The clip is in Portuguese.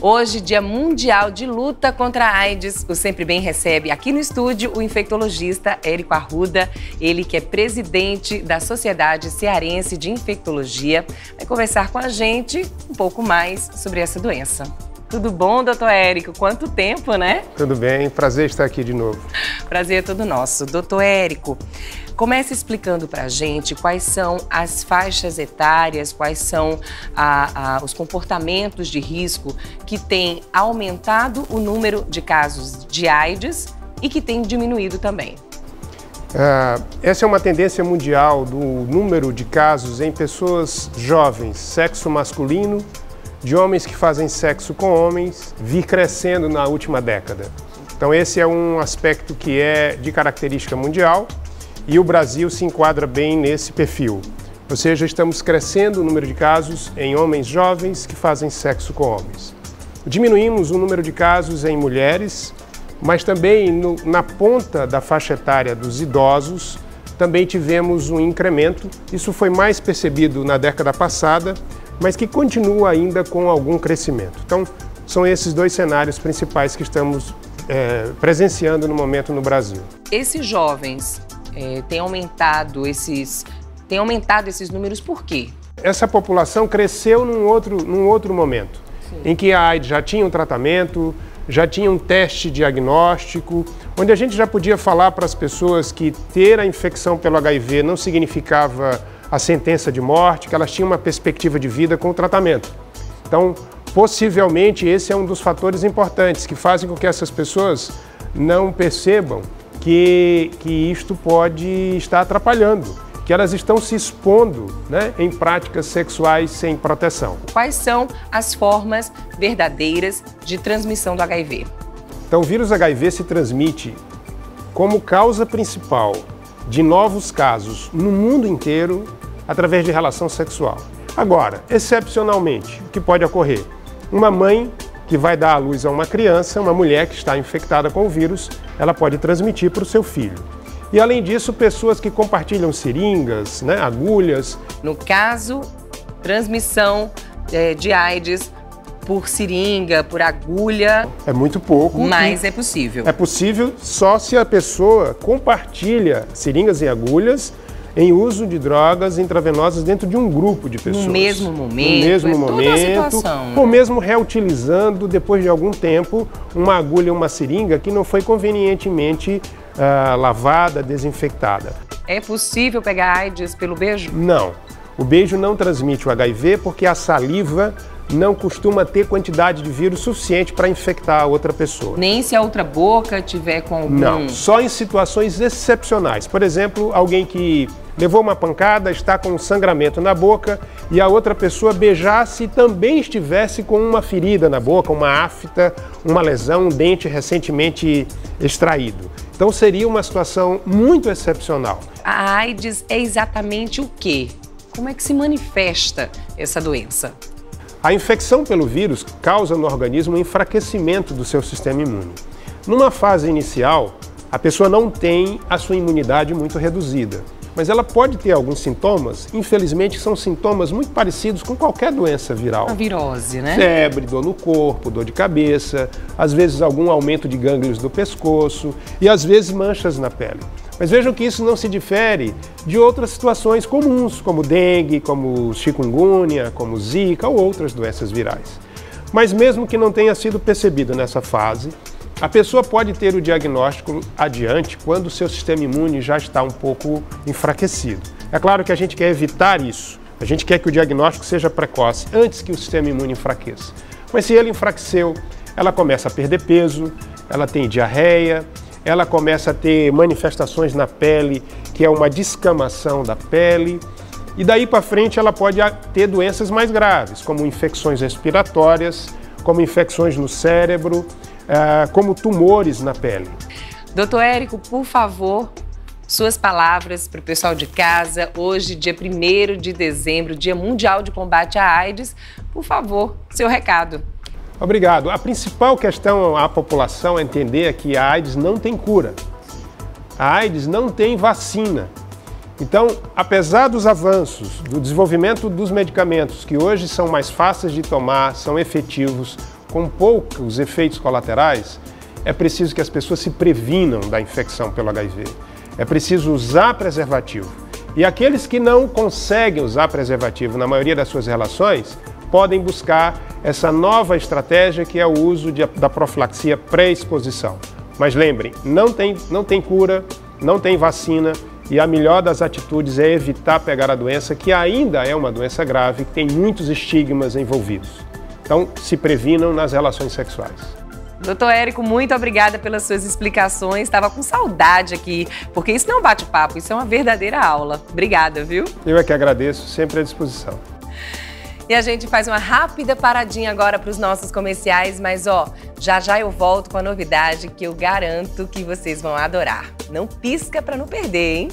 Hoje, Dia Mundial de Luta contra a AIDS, o Sempre Bem recebe aqui no estúdio o infectologista Érico Arruda, ele que é presidente da Sociedade Cearense de Infectologia, vai conversar com a gente um pouco mais sobre essa doença. Tudo bom, doutor Érico? Quanto tempo, né? Tudo bem, prazer estar aqui de novo. Prazer é todo nosso. Doutor Érico, comece explicando para a gente quais são as faixas etárias, quais são os comportamentos de risco que têm aumentado o número de casos de AIDS e que tem diminuído também. Essa é uma tendência mundial do número de casos em pessoas jovens, sexo masculino, de homens que fazem sexo com homens, vir crescendo na última década. Então esse é um aspecto que é de característica mundial e o Brasil se enquadra bem nesse perfil. Ou seja, estamos crescendo o número de casos em homens jovens que fazem sexo com homens. Diminuímos o número de casos em mulheres, mas também na ponta da faixa etária dos idosos, também tivemos um incremento. Isso foi mais percebido na década passada, mas que continua ainda com algum crescimento. Então, são esses dois cenários principais que estamos presenciando no momento no Brasil. Esses jovens têm aumentado esses números por quê? Essa população cresceu num outro momento, sim, em que a AIDS já tinha um tratamento, já tinha um teste diagnóstico, onde a gente já podia falar para as pessoas que ter a infecção pelo HIV não significava a sentença de morte, que elas tinham uma perspectiva de vida com o tratamento. Então, possivelmente, esse é um dos fatores importantes que fazem com que essas pessoas não percebam que isto pode estar atrapalhando, que elas estão se expondo, né, em práticas sexuais sem proteção. Quais são as formas verdadeiras de transmissão do HIV? Então, o vírus HIV se transmite como causa principal de novos casos no mundo inteiro através de relação sexual. Agora, excepcionalmente, o que pode ocorrer? Uma mãe que vai dar à luz a uma criança, uma mulher que está infectada com o vírus, ela pode transmitir para o seu filho. E além disso, pessoas que compartilham seringas, né, agulhas. No caso, transmissão de AIDS por seringa, por agulha... É muito pouco. Mas é possível. É possível só se a pessoa compartilha seringas e agulhas em uso de drogas intravenosas dentro de um grupo de pessoas. No mesmo momento. No mesmo momento. Ou mesmo reutilizando, depois de algum tempo, uma agulha ou uma seringa que não foi convenientemente lavada, desinfectada. É possível pegar AIDS pelo beijo? Não. O beijo não transmite o HIV porque a saliva não costuma ter quantidade de vírus suficiente para infectar a outra pessoa. Nem se a outra boca tiver com algum... Não, só em situações excepcionais. Por exemplo, alguém que levou uma pancada, está com um sangramento na boca e a outra pessoa beijasse e também estivesse com uma ferida na boca, uma afta, uma lesão, um dente recentemente extraído. Então seria uma situação muito excepcional. A AIDS é exatamente o quê? Como é que se manifesta essa doença? A infecção pelo vírus causa no organismo um enfraquecimento do seu sistema imune. Numa fase inicial, a pessoa não tem a sua imunidade muito reduzida, mas ela pode ter alguns sintomas, infelizmente são sintomas muito parecidos com qualquer doença viral. A virose, né? Febre, dor no corpo, dor de cabeça, às vezes algum aumento de gânglios do pescoço e às vezes manchas na pele. Mas vejam que isso não se difere de outras situações comuns, como dengue, como chikungunya, como zika ou outras doenças virais. Mas mesmo que não tenha sido percebido nessa fase, a pessoa pode ter o diagnóstico adiante quando o seu sistema imune já está um pouco enfraquecido. É claro que a gente quer evitar isso. A gente quer que o diagnóstico seja precoce, antes que o sistema imune enfraqueça. Mas se ele enfraqueceu, ela começa a perder peso, ela tem diarreia, ela começa a ter manifestações na pele, que é uma descamação da pele, e daí para frente ela pode ter doenças mais graves, como infecções respiratórias, como infecções no cérebro, como tumores na pele. Doutor Érico, por favor, suas palavras para o pessoal de casa, hoje, dia 1º de dezembro, Dia Mundial de Combate à AIDS, por favor, seu recado. Obrigado. A principal questão à população é entender que a AIDS não tem cura. A AIDS não tem vacina. Então, apesar dos avanços, do desenvolvimento dos medicamentos, que hoje são mais fáceis de tomar, são efetivos, com poucos efeitos colaterais, é preciso que as pessoas se previnam da infecção pelo HIV. É preciso usar preservativo. E aqueles que não conseguem usar preservativo na maioria das suas relações, podem buscar essa nova estratégia que é o uso da profilaxia pré-exposição. Mas lembrem, não tem cura, não tem vacina, e a melhor das atitudes é evitar pegar a doença, que ainda é uma doença grave, que tem muitos estigmas envolvidos. Então, se previnam nas relações sexuais. Doutor Érico, muito obrigada pelas suas explicações. Estava com saudade aqui, porque isso não é um bate-papo, isso é uma verdadeira aula. Obrigada, viu? Eu é que agradeço, sempre à disposição. E a gente faz uma rápida paradinha agora para os nossos comerciais, mas já já eu volto com a novidade que eu garanto que vocês vão adorar. Não pisca para não perder, hein?